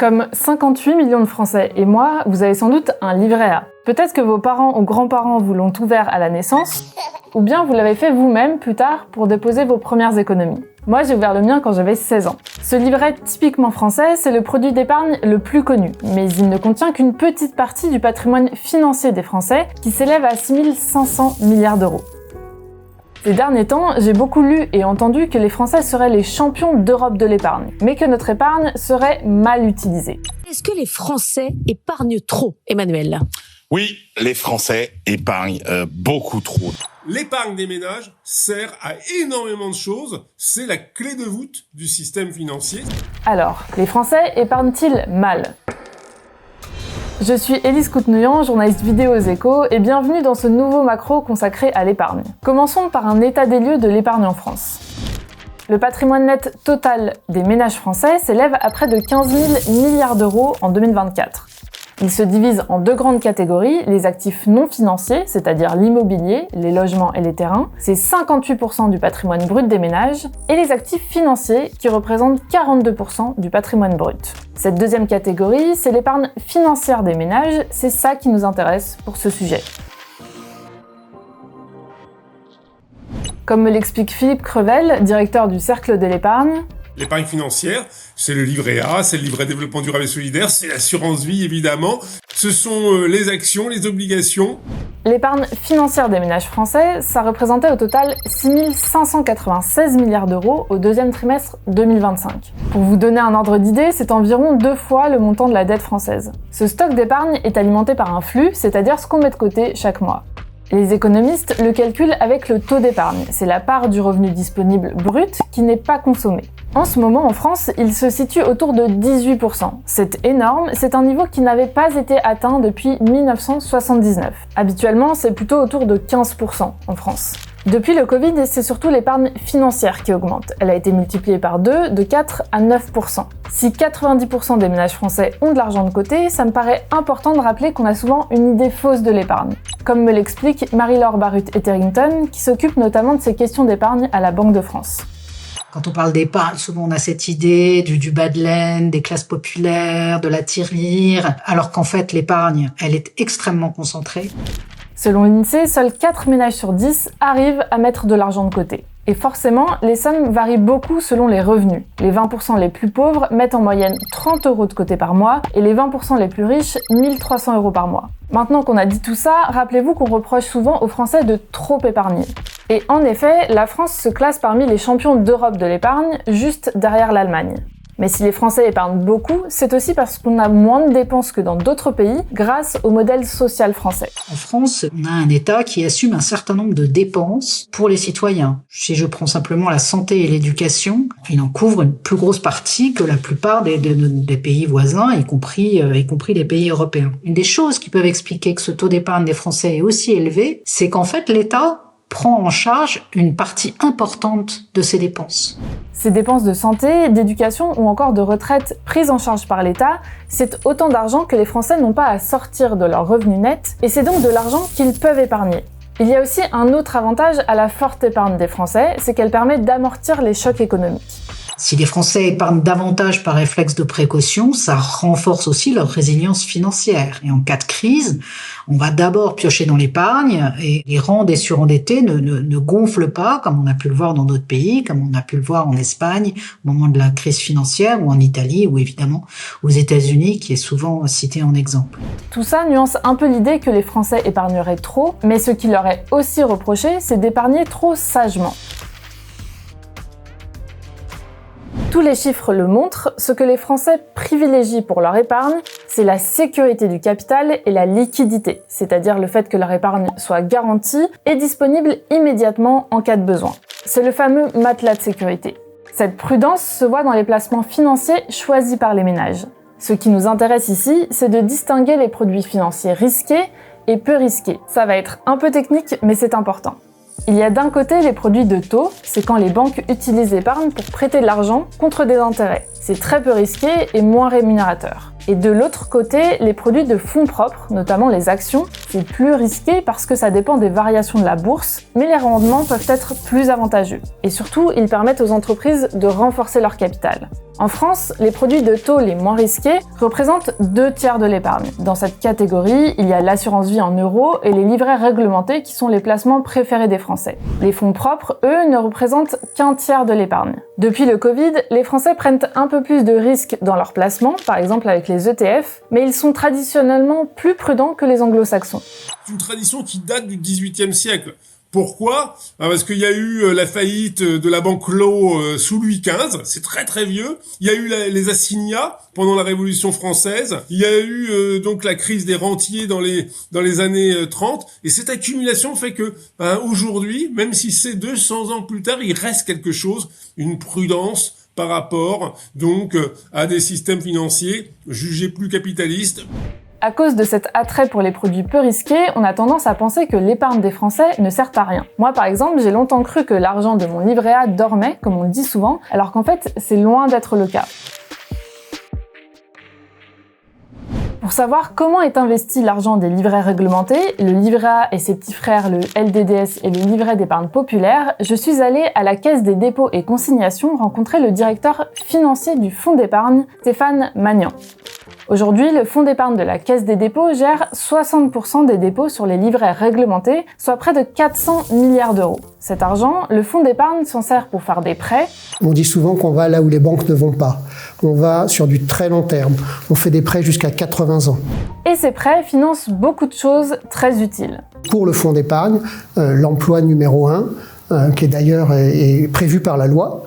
Comme 58 millions de Français et moi, vous avez sans doute un livret A. Peut-être que vos parents ou grands-parents vous l'ont ouvert à la naissance, ou bien vous l'avez fait vous-même plus tard pour déposer vos premières économies. Moi, j'ai ouvert le mien quand j'avais 16 ans. Ce livret typiquement français, c'est le produit d'épargne le plus connu, mais il ne contient qu'une petite partie du patrimoine financier des Français, qui s'élève à 6 500 milliards d'euros. Ces derniers temps, j'ai beaucoup lu et entendu que les Français seraient les champions d'Europe de l'épargne, mais que notre épargne serait mal utilisée. Est-ce que les Français épargnent trop, Emmanuel ? Oui, les Français épargnent beaucoup trop. L'épargne des ménages sert à énormément de choses. C'est la clé de voûte du système financier. Alors, les Français épargnent-ils mal ? Je suis Élise Coutenoyan, journaliste vidéo aux Échos, et bienvenue dans ce nouveau macro consacré à l'épargne. Commençons par un état des lieux de l'épargne en France. Le patrimoine net total des ménages français s'élève à près de 15 000 milliards d'euros en 2024. Il se divise en deux grandes catégories, les actifs non financiers, c'est-à-dire l'immobilier, les logements et les terrains, c'est 58% du patrimoine brut des ménages, et les actifs financiers, qui représentent 42% du patrimoine brut. Cette deuxième catégorie, c'est l'épargne financière des ménages, c'est ça qui nous intéresse pour ce sujet. Comme me l'explique Philippe Crevel, directeur du Cercle de l'épargne, l'épargne financière, c'est le livret A, c'est le livret développement durable et solidaire, c'est l'assurance vie évidemment. Ce sont les actions, les obligations. L'épargne financière des ménages français, ça représentait au total 6 596 milliards d'euros au deuxième trimestre 2025. Pour vous donner un ordre d'idée, c'est environ 2 fois le montant de la dette française. Ce stock d'épargne est alimenté par un flux, c'est-à-dire ce qu'on met de côté chaque mois. Les économistes le calculent avec le taux d'épargne, c'est la part du revenu disponible brut qui n'est pas consommé. En ce moment, en France, il se situe autour de 18%. C'est énorme, c'est un niveau qui n'avait pas été atteint depuis 1979. Habituellement, c'est plutôt autour de 15% en France. Depuis le Covid, c'est surtout l'épargne financière qui augmente. Elle a été multipliée par 2, de 4 à 9%. Si 90% des ménages français ont de l'argent de côté, ça me paraît important de rappeler qu'on a souvent une idée fausse de l'épargne. Comme me l'explique Marie-Laure Barut-Etherington, qui s'occupe notamment de ces questions d'épargne à la Banque de France. Quand on parle d'épargne, souvent on a cette idée du bas de laine, des classes populaires, de la tirelire, alors qu'en fait l'épargne, elle est extrêmement concentrée. Selon l'INSEE, seuls 4 ménages sur 10 arrivent à mettre de l'argent de côté. Et forcément, les sommes varient beaucoup selon les revenus. Les 20% les plus pauvres mettent en moyenne 30 € de côté par mois et les 20% les plus riches 1 300 € par mois. Maintenant qu'on a dit tout ça, rappelez-vous qu'on reproche souvent aux Français de trop épargner. Et en effet, la France se classe parmi les champions d'Europe de l'épargne, juste derrière l'Allemagne. Mais si les Français épargnent beaucoup, c'est aussi parce qu'on a moins de dépenses que dans d'autres pays grâce au modèle social français. En France, on a un État qui assume un certain nombre de dépenses pour les citoyens. Si je prends simplement la santé et l'éducation, il en couvre une plus grosse partie que la plupart des pays voisins, y compris les pays européens. Une des choses qui peuvent expliquer que ce taux d'épargne des Français est aussi élevé, c'est qu'en fait l'État prend en charge une partie importante de ses dépenses. Ces dépenses de santé, d'éducation ou encore de retraite prises en charge par l'État, c'est autant d'argent que les Français n'ont pas à sortir de leur revenu net et c'est donc de l'argent qu'ils peuvent épargner. Il y a aussi un autre avantage à la forte épargne des Français, c'est qu'elle permet d'amortir les chocs économiques. Si les Français épargnent davantage par réflexe de précaution, ça renforce aussi leur résilience financière. Et en cas de crise, on va d'abord piocher dans l'épargne et les rangs des surendettés ne gonflent pas, comme on a pu le voir dans d'autres pays, comme on a pu le voir en Espagne au moment de la crise financière, ou en Italie, ou évidemment aux États-Unis, qui est souvent cité en exemple. Tout ça nuance un peu l'idée que les Français épargneraient trop, mais ce qui leur est aussi reproché, c'est d'épargner trop sagement. Tous les chiffres le montrent, ce que les Français privilégient pour leur épargne, c'est la sécurité du capital et la liquidité, c'est-à-dire le fait que leur épargne soit garantie et disponible immédiatement en cas de besoin. C'est le fameux matelas de sécurité. Cette prudence se voit dans les placements financiers choisis par les ménages. Ce qui nous intéresse ici, c'est de distinguer les produits financiers risqués et peu risqués. Ça va être un peu technique, mais c'est important. Il y a d'un côté les produits de taux, c'est quand les banques utilisent l'épargne pour prêter de l'argent contre des intérêts. C'est très peu risqué et moins rémunérateur. Et de l'autre côté, les produits de fonds propres, notamment les actions, c'est plus risqué parce que ça dépend des variations de la bourse, mais les rendements peuvent être plus avantageux. Et surtout, ils permettent aux entreprises de renforcer leur capital. En France, les produits de taux les moins risqués représentent 2/3 de l'épargne. Dans cette catégorie, il y a l'assurance vie en euros et les livrets réglementés qui sont les placements préférés des Français. Les fonds propres, eux, ne représentent qu'1/3 de l'épargne. Depuis le Covid, les Français prennent un peu plus de risques dans leurs placements, par exemple avec les ETF, mais ils sont traditionnellement plus prudents que les anglo-saxons. C'est une tradition qui date du XVIIIe siècle. Pourquoi ? Parce qu'il y a eu la faillite de la banque Lowe sous Louis XV, c'est très très vieux. Il y a eu les assignats pendant la Révolution française. Il y a eu donc la crise des rentiers dans les années 30. Et cette accumulation fait que aujourd'hui, même si c'est 200 ans plus tard, il reste quelque chose, une prudence par rapport donc à des systèmes financiers jugés plus capitalistes. À cause de cet attrait pour les produits peu risqués, on a tendance à penser que l'épargne des Français ne sert à rien. Moi, par exemple, j'ai longtemps cru que l'argent de mon livret A dormait, comme on le dit souvent, alors qu'en fait, c'est loin d'être le cas. Pour savoir comment est investi l'argent des livrets réglementés, le livret A et ses petits frères, le LDDS et le livret d'épargne populaire, je suis allée à la Caisse des dépôts et consignations rencontrer le directeur financier du fonds d'épargne, Stéphane Magnan. Aujourd'hui, le fonds d'épargne de la Caisse des dépôts gère 60% des dépôts sur les livrets réglementés, soit près de 400 milliards d'euros. Cet argent, le fonds d'épargne s'en sert pour faire des prêts. On dit souvent qu'on va là où les banques ne vont pas. On va sur du très long terme. On fait des prêts jusqu'à 80 ans. Et ces prêts financent beaucoup de choses très utiles. Pour le fonds d'épargne, l'emploi numéro 1, qui est d'ailleurs est prévu par la loi,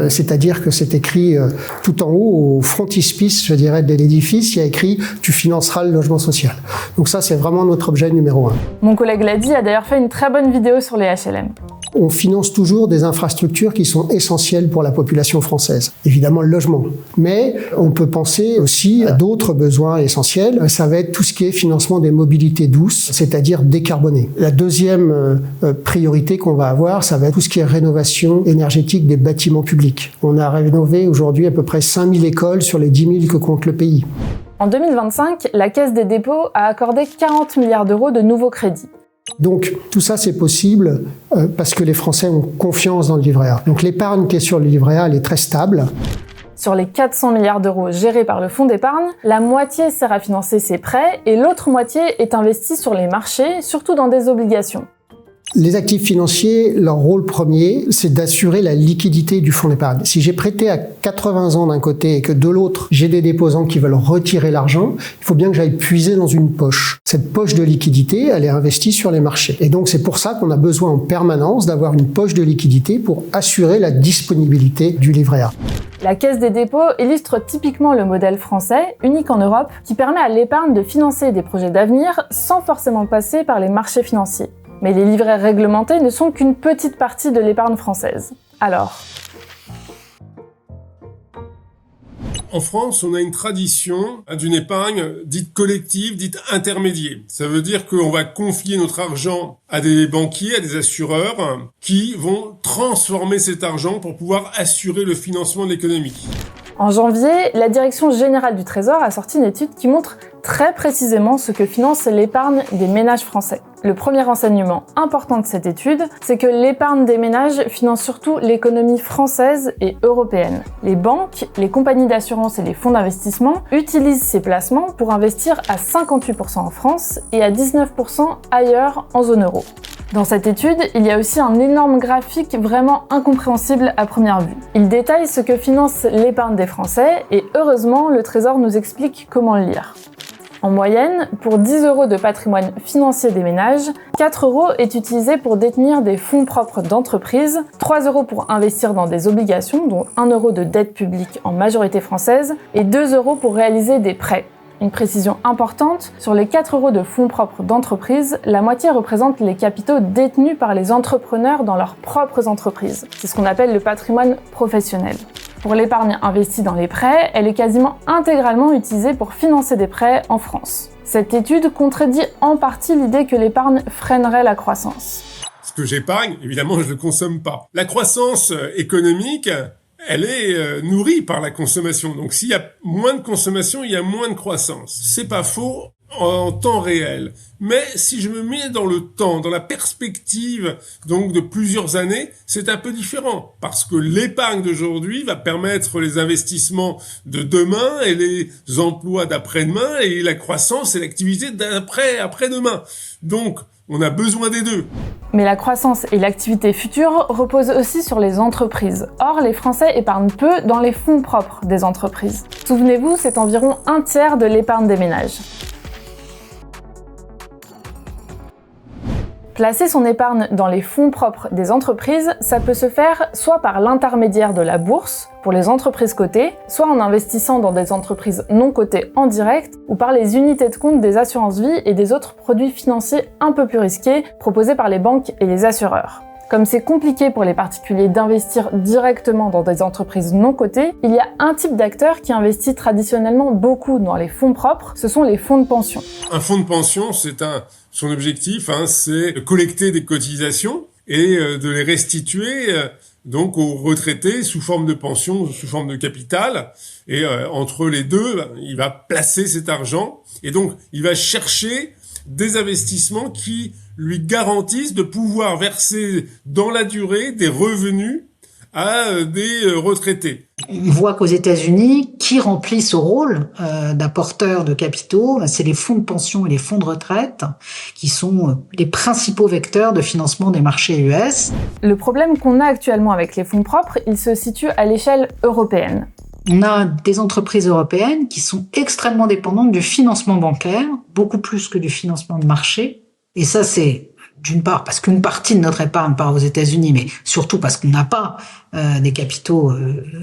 c'est-à-dire que c'est écrit tout en haut, au frontispice, je dirais, de l'édifice, il y a écrit « Tu financeras le logement social ». Donc ça, c'est vraiment notre objet numéro 1. Mon collègue l'a dit, a d'ailleurs fait une très bonne vidéo sur les HLM. On finance toujours des infrastructures qui sont essentielles pour la population française. Évidemment, le logement. Mais on peut penser aussi à d'autres besoins essentiels. Ça va être tout ce qui est financement des mobilités douces, c'est-à-dire décarbonées. La deuxième priorité qu'on va avoir, ça va être tout ce qui est rénovation énergétique des bâtiments publics. On a rénové aujourd'hui à peu près 5000 écoles sur les 10 000 que compte le pays. En 2025, la Caisse des dépôts a accordé 40 milliards d'euros de nouveaux crédits. Donc tout ça c'est possible parce que les Français ont confiance dans le livret A. Donc l'épargne qui est sur le livret A, elle est très stable. Sur les 400 milliards d'euros gérés par le fonds d'épargne, la moitié sert à financer ces prêts et l'autre moitié est investie sur les marchés, surtout dans des obligations. Les actifs financiers, leur rôle premier, c'est d'assurer la liquidité du fonds d'épargne. Si j'ai prêté à 80 ans d'un côté et que de l'autre, j'ai des déposants qui veulent retirer l'argent, il faut bien que j'aille puiser dans une poche. Cette poche de liquidité, elle est investie sur les marchés. Et donc c'est pour ça qu'on a besoin en permanence d'avoir une poche de liquidité pour assurer la disponibilité du livret A. La Caisse des dépôts illustre typiquement le modèle français, unique en Europe, qui permet à l'épargne de financer des projets d'avenir sans forcément passer par les marchés financiers. Mais les livrets réglementés ne sont qu'une petite partie de l'épargne française. Alors, En France, on a une tradition d'une épargne dite collective, dite intermédiaire. Ça veut dire qu'on va confier notre argent à des banquiers, à des assureurs, qui vont transformer cet argent pour pouvoir assurer le financement de l'économie. En janvier, la Direction générale du Trésor a sorti une étude qui montre très précisément ce que finance l'épargne des ménages français. Le premier renseignement important de cette étude, c'est que l'épargne des ménages finance surtout l'économie française et européenne. Les banques, les compagnies d'assurance et les fonds d'investissement utilisent ces placements pour investir à 58% en France et à 19% ailleurs en zone euro. Dans cette étude, il y a aussi un énorme graphique vraiment incompréhensible à première vue. Il détaille ce que finance l'épargne des Français et heureusement, le Trésor nous explique comment le lire. En moyenne, pour 10 € de patrimoine financier des ménages, 4 € est utilisé pour détenir des fonds propres d'entreprise, 3 € pour investir dans des obligations, dont 1 € de dette publique en majorité française, et 2 € pour réaliser des prêts. Une précision importante, sur les 4 € de fonds propres d'entreprise, la moitié représente les capitaux détenus par les entrepreneurs dans leurs propres entreprises. C'est ce qu'on appelle le patrimoine professionnel. Pour l'épargne investie dans les prêts, elle est quasiment intégralement utilisée pour financer des prêts en France. Cette étude contredit en partie l'idée que l'épargne freinerait la croissance. Ce que j'épargne, évidemment, je ne le consomme pas. La croissance économique, elle est nourrie par la consommation. Donc s'il y a moins de consommation, il y a moins de croissance. C'est pas faux en temps réel. Mais si je me mets dans le temps, dans la perspective donc de plusieurs années, c'est un peu différent. Parce que l'épargne d'aujourd'hui va permettre les investissements de demain et les emplois d'après-demain et la croissance et l'activité après-demain. Donc, on a besoin des deux. Mais la croissance et l'activité future reposent aussi sur les entreprises. Or, les Français épargnent peu dans les fonds propres des entreprises. Souvenez-vous, c'est environ un tiers de l'épargne des ménages. Placer son épargne dans les fonds propres des entreprises, ça peut se faire soit par l'intermédiaire de la bourse, pour les entreprises cotées, soit en investissant dans des entreprises non cotées en direct, ou par les unités de compte des assurances-vie et des autres produits financiers un peu plus risqués proposés par les banques et les assureurs. Comme c'est compliqué pour les particuliers d'investir directement dans des entreprises non cotées, il y a un type d'acteur qui investit traditionnellement beaucoup dans les fonds propres, ce sont les fonds de pension. Un fonds de pension, son objectif, c'est de collecter des cotisations et de les restituer donc aux retraités sous forme de pension, sous forme de capital. Et entre les deux, il va placer cet argent et donc il va chercher des investissements qui lui garantissent de pouvoir verser dans la durée des revenus à des retraités. On voit qu'aux États-Unis, qui remplit ce rôle d'apporteur de capitaux, c'est les fonds de pension et les fonds de retraite, qui sont les principaux vecteurs de financement des marchés US. Le problème qu'on a actuellement avec les fonds propres, il se situe à l'échelle européenne. On a des entreprises européennes qui sont extrêmement dépendantes du financement bancaire, beaucoup plus que du financement de marché. Et ça, c'est d'une part parce qu'une partie de notre épargne part aux États-Unis, mais surtout parce qu'on n'a pas des capitaux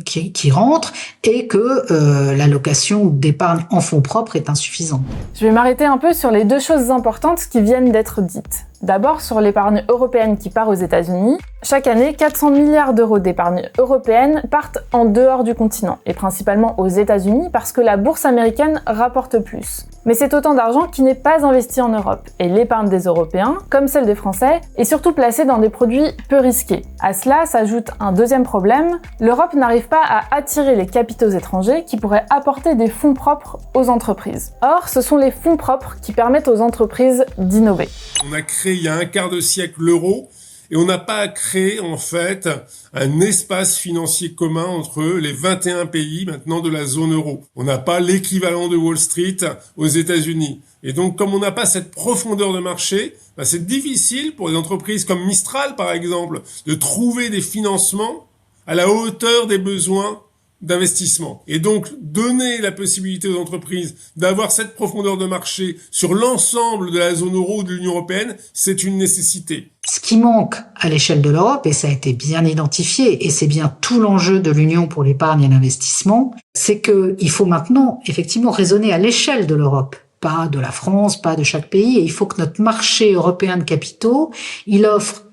qui rentrent et que l'allocation d'épargne en fonds propres est insuffisante. Je vais m'arrêter un peu sur les deux choses importantes qui viennent d'être dites. D'abord, sur l'épargne européenne qui part aux États-Unis. Chaque année, 400 milliards d'euros d'épargne européenne partent en dehors du continent, et principalement aux États-Unis parce que la bourse américaine rapporte plus. Mais c'est autant d'argent qui n'est pas investi en Europe, et l'épargne des Européens, comme celle des Français, est surtout placée dans des produits peu risqués. À cela s'ajoute un deuxième problème, l'Europe n'arrive pas à attirer les capitaux étrangers qui pourraient apporter des fonds propres aux entreprises. Or, ce sont les fonds propres qui permettent aux entreprises d'innover. On a créé il y a un quart de siècle l'euro, et on n'a pas créé en fait un espace financier commun entre les 21 pays maintenant de la zone euro. On n'a pas l'équivalent de Wall Street aux États-Unis. Et donc comme on n'a pas cette profondeur de marché, c'est difficile pour des entreprises comme Mistral par exemple de trouver des financements à la hauteur des besoins d'investissement. Et donc, donner la possibilité aux entreprises d'avoir cette profondeur de marché sur l'ensemble de la zone euro ou de l'Union européenne, c'est une nécessité. Ce qui manque à l'échelle de l'Europe, et ça a été bien identifié, et c'est bien tout l'enjeu de l'Union pour l'épargne et l'investissement, c'est qu'il faut maintenant, effectivement, raisonner à l'échelle de l'Europe. Pas de la France, pas de chaque pays, et il faut que notre marché européen de capitaux, il offre,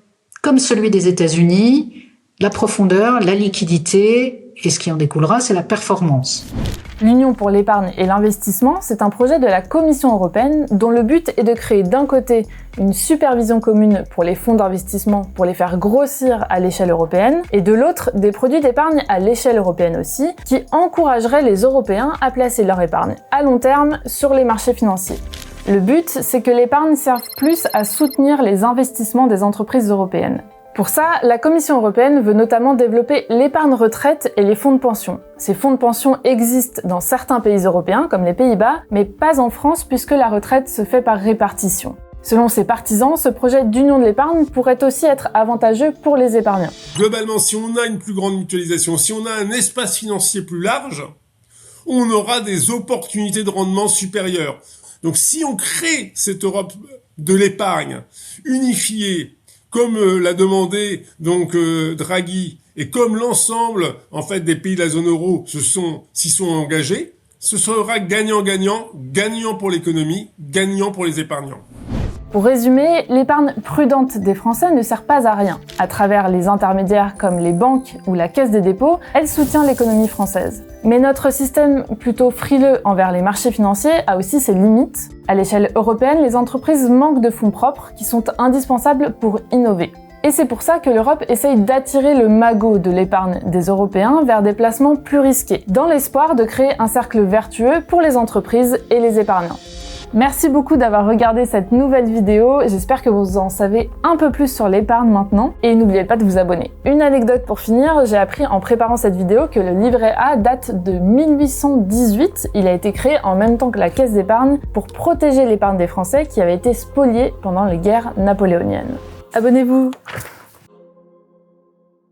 comme celui des États-Unis, la profondeur, la liquidité, et ce qui en découlera, c'est la performance. L'Union pour l'épargne et l'investissement, c'est un projet de la Commission européenne dont le but est de créer d'un côté une supervision commune pour les fonds d'investissement pour les faire grossir à l'échelle européenne, et de l'autre des produits d'épargne à l'échelle européenne aussi, qui encourageraient les Européens à placer leur épargne à long terme sur les marchés financiers. Le but, c'est que l'épargne serve plus à soutenir les investissements des entreprises européennes. Pour ça, la Commission européenne veut notamment développer l'épargne retraite et les fonds de pension. Ces fonds de pension existent dans certains pays européens, comme les Pays-Bas, mais pas en France puisque la retraite se fait par répartition. Selon ses partisans, ce projet d'union de l'épargne pourrait aussi être avantageux pour les épargnants. Globalement, si on a une plus grande mutualisation, si on a un espace financier plus large, on aura des opportunités de rendement supérieures. Donc si on crée cette Europe de l'épargne unifiée, comme l'a demandé donc Draghi, et comme l'ensemble en fait des pays de la zone euro s'y sont engagés, ce sera gagnant-gagnant, gagnant pour l'économie, gagnant pour les épargnants. Pour résumer, l'épargne prudente des Français ne sert pas à rien. À travers les intermédiaires comme les banques ou la Caisse des dépôts, elle soutient l'économie française. Mais notre système plutôt frileux envers les marchés financiers a aussi ses limites. À l'échelle européenne, les entreprises manquent de fonds propres qui sont indispensables pour innover. Et c'est pour ça que l'Europe essaye d'attirer le magot de l'épargne des Européens vers des placements plus risqués, dans l'espoir de créer un cercle vertueux pour les entreprises et les épargnants. Merci beaucoup d'avoir regardé cette nouvelle vidéo, j'espère que vous en savez un peu plus sur l'épargne maintenant, et n'oubliez pas de vous abonner. Une anecdote pour finir, j'ai appris en préparant cette vidéo que le livret A date de 1818, il a été créé en même temps que la caisse d'épargne pour protéger l'épargne des Français qui avait été spoliée pendant les guerres napoléoniennes. Abonnez-vous!